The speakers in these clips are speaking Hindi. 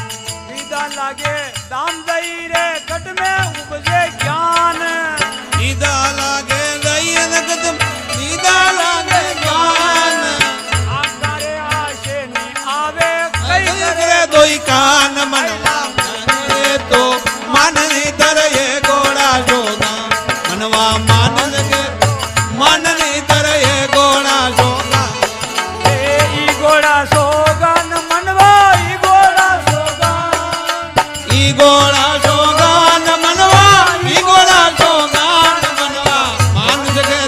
लागे दाम दई रे गट में उपजे ज्ञान नीदा लागे दई गट नीदा लागे ज्ञान आकारे आशे नी आवे कई करे दोई कान मनवा रे तो मन नी तरये गोड़ा जोगा मनवा मान लगे मन नी तरये गोड़ा जोगा ई गोड़ा सोगन मनवा ई गोड़ा सोगन ई गोड़ा जोगान मनवा ई गोड़ा जोगान मनवा मान सके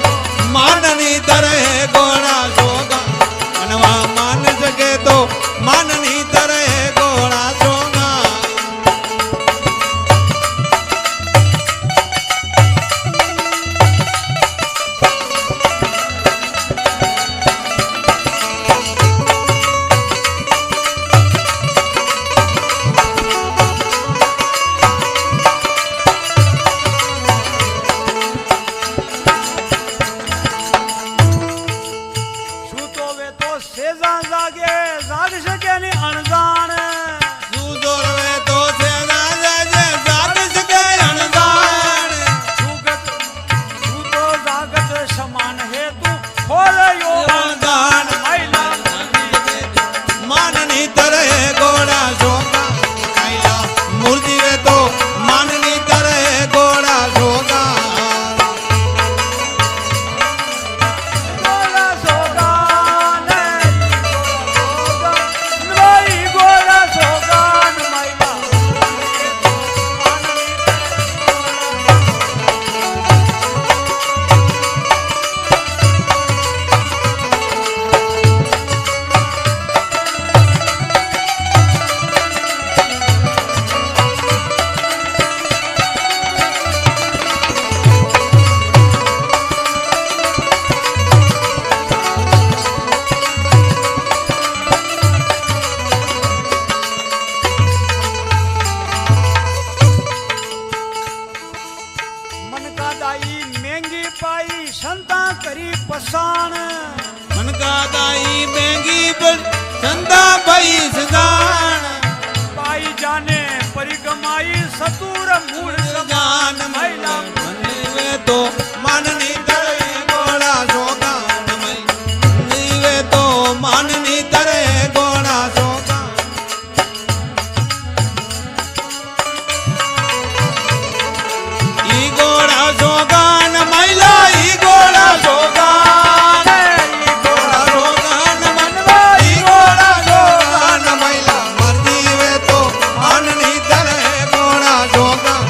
माननी तरह गोड़ा जोगा मनवा मान सके तो माननी तरह गोड़ा जोगा सेजा जागे जाग सके नी अनजान तू जोरवे तो सेना जागे जाग सके अनजान तू तो जागत समान है तू खोल यो अनजान मैला माननी तरह गोड़ा जोगा मैला मूर्ति वे तो माननी तरह गोड़ा जोगा गोड़ा सोगान मैला मन का दाई महंगी पाई संता करी पसान मन का दाई महंगी पर संता भाई सदान पाई जाने परिकमाई सतुर मूल जान मैला मने वे तो माननी तरह गोड़ा जोगान मई वे तो माननी तरह गोड़ा जोगान ई गोड़ा जोगान मैला ई गोड़ा जोगान ई गोड़ा जोगान मनवा ई गोड़ा जोगान मैला मर्जी वे तो माननी तरह गोड़ा जोगान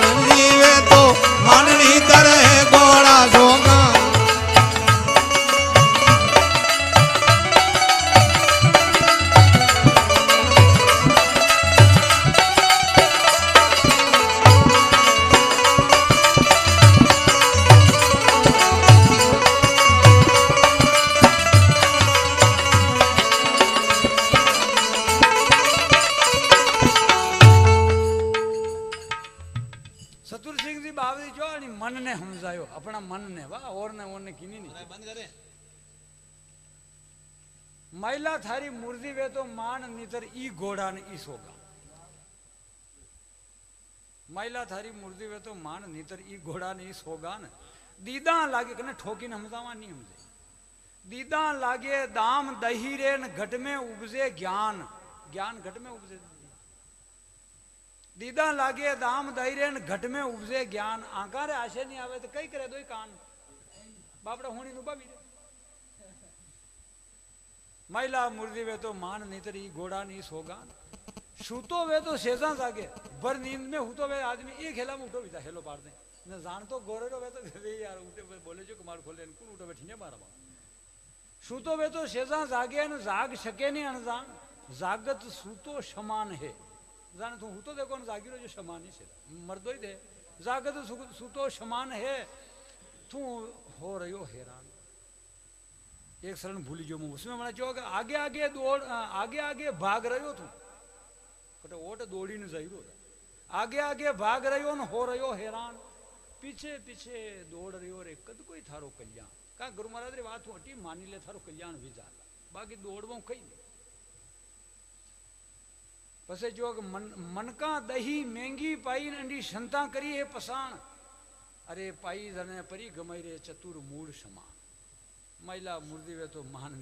मर्जी वे तो माननी तरह गोड़ा जोगान सतुर सिंह जी बावरी जो मन ने समझायो अपना मन ने वाह और ने किनी नहीं बंद करे महिला थारी मूर्ति वे तो मान नितर ई घोड़ा ने ई सोगा महिला थारी मूर्ति वे तो मान नितर ई घोड़ा ने ई सोगा न दीदा लागे कने ठोकीने समझावा नहीं समझे दीदा लागे दाम दही रे न घट में उपजे ज्ञान ज्ञान घट में उपजे दीदा लागे दाम दही रे न घट में उपजे ज्ञान आकारे आशे नहीं आवे तो कई करे दो कान बापड़ा होनी नु बाबी महिला मुर्दी वे तो मान नीतरी घोड़ा नहीं सोगान सूतो वे तो शेजा जागे भर नींद में हूतो वे आदमी एक हेला में उठो बीता हेलो पार दे न जान तो गोरे वे तो यार उठे बोले जो कुमार खोले इनको उठो बैठीने मारा सूतो वे तो शेजा जागे न जाग सके नहीं अनजान जागत सूतो समान है जान तू हूतो देखो न जागिरो जो समान ही से मर्दो ही दे जागत सूतो समान है तू हो रही हैरान एक शरण भूली जो मुंह उसमें मैंने जो आगे आगे दौड़ आगे आगे भाग रहो तू कटे ओट दौड़ी न जाहिरो आगे आगे भाग रहो न हो रहो हैरान पीछे पीछे दौड़ रहो रे कद कोई थारो कल्याण का गुरु महाराज री बात हटी मानी ले थारो कल्याण भी जाला बाकी दौड़वा कई नहीं पसे जो मन का दही महंगी पाई अंडी संता करी है पसाण अरे पाई जने परी गमाई रे चतुर मूड समान महिला मुर्दी वे तो मान